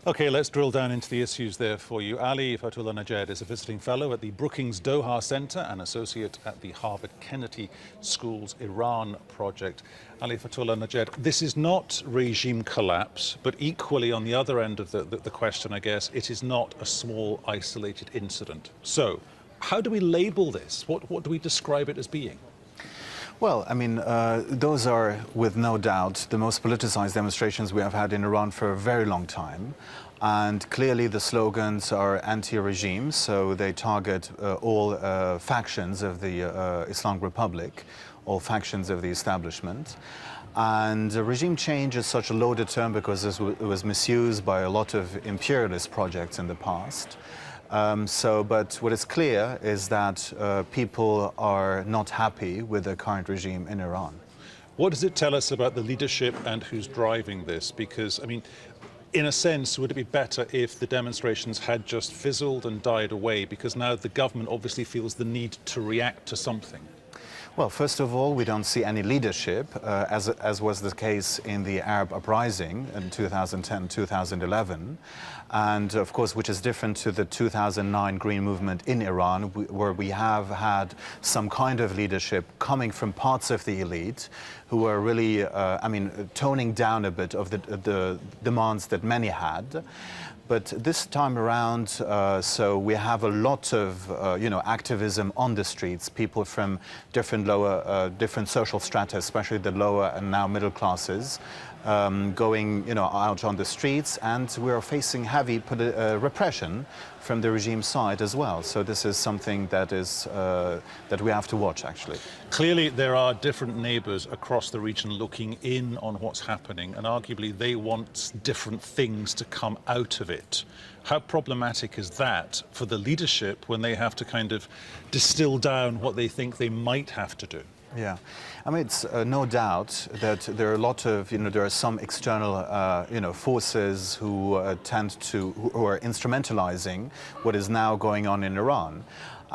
Okay, let's drill down into the issues there for you. Ali Fatullah Najed is a visiting fellow at the Brookings Doha Center and associate at the Harvard Kennedy School's Iran project. Ali Fatullah Najed, this is not regime collapse, but equally on the other end of the question, I guess, it is not a small isolated incident. So, how do we label this? What do we describe it as being? Well, I mean, those are, with no doubt, the most politicized demonstrations we have had in Iran for a very long time. And clearly the slogans are anti-regime, so they target all factions of the Islamic Republic, all factions of the establishment. And regime change is such a loaded term because it was misused by a lot of imperialist projects in the past. But what is clear is that people are not happy with the current regime in Iran. What does it tell us about the leadership and who's driving this? Because, I mean, in a sense, would it be better if the demonstrations had just fizzled and died away? Because now the government obviously feels the need to react to something. Well, first of all, we don't see any leadership, as was the case in the Arab uprising in 2010, 2011. And of course, which is different to the 2009 Green Movement in Iran, where we have had some kind of leadership coming from parts of the elite who are really, toning down a bit of the demands that many had. But this time around, so we have a lot of, activism on the streets, people from different different social strata, especially the lower and now middle classes, going, out on the streets, and we are facing heavy repression from the regime side as well. So this is something that is that we have to watch, actually. Clearly, there are different neighbours across the region looking in on what's happening, and arguably they want different things to come out of it. How problematic is that for the leadership when they have to kind of distill down what they think they might have to do? Yeah, I mean, it's no doubt that there are a lot of, there are some external, forces who who are instrumentalizing what is now going on in Iran.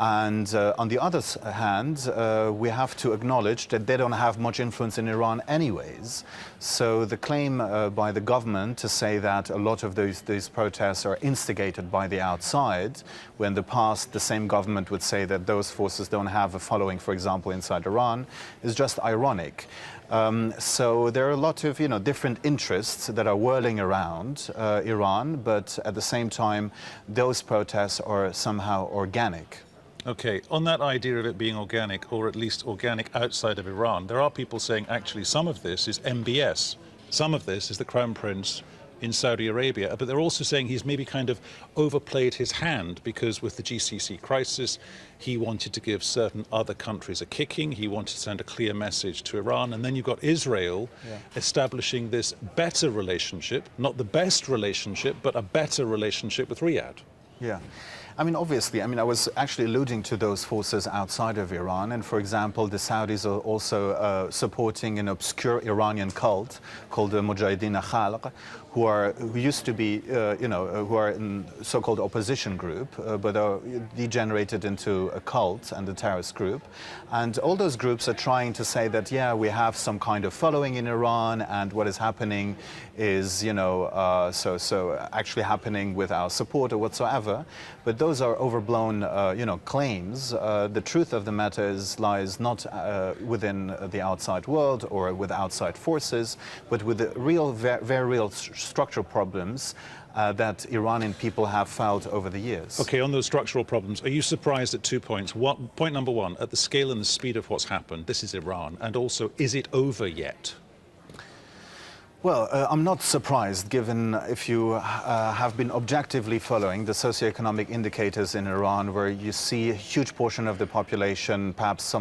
And on the other hand, we have to acknowledge that they don't have much influence in Iran anyways. So the claim by the government to say that a lot of these protests are instigated by the outside, when in the past the same government would say that those forces don't have a following, for example, inside Iran, is just ironic. So there are a lot of different interests that are whirling around Iran, but at the same time, those protests are somehow organic. Okay, on that idea of it being organic, or at least organic outside of Iran, there are people saying actually some of this is MBS. Some of this is the Crown Prince in Saudi Arabia, but they're also saying he's maybe kind of overplayed his hand because with the GCC crisis, he wanted to give certain other countries a kicking. He wanted to send a clear message to Iran. And then you've got Israel establishing this better relationship, not the best relationship, but a better relationship with Riyadh. Yeah. I mean, obviously, I was actually alluding to those forces outside of Iran. And for example, the Saudis are also supporting an obscure Iranian cult called the Mujahideen Khalq, who used to be, who are in so-called opposition group, but are degenerated into a cult and a terrorist group. And all those groups are trying to say that, yeah, we have some kind of following in Iran, and what is happening is, actually happening with our support or whatsoever. But those are overblown, claims. The truth of the matter lies not within the outside world or with outside forces, but with the real, very real structural problems that Iranian people have felt over the years. Okay, on those structural problems, are you surprised at 2 points? Point number one, at the scale and the speed of what's happened, this is Iran, and also, is it over yet? Well, I'm not surprised, given if you have been objectively following the socioeconomic indicators in Iran, where you see a huge portion of the population, perhaps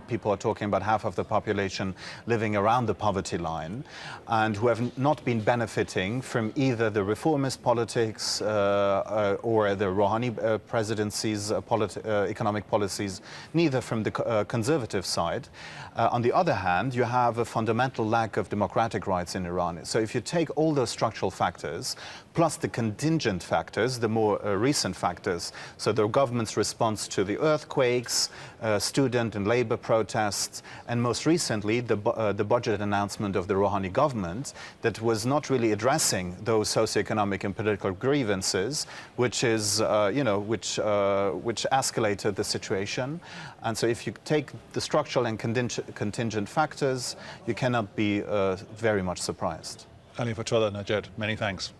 people are talking about half of the population living around the poverty line, and who have not been benefiting from either the reformist politics or the Rouhani presidency's economic policies, neither from the conservative side. On the other hand, you have a fundamental lack of democratic rights in Iran. So if you take all those structural factors, plus the contingent factors, the more recent factors, so the government's response to the earthquakes, student and labor protests, and most recently the budget announcement of the Rouhani government that was not really addressing those socioeconomic and political grievances, which is, which escalated the situation. And so if you take the structural and contingent factors, you cannot be very much surprised. Ali Fatullah Najed, many thanks.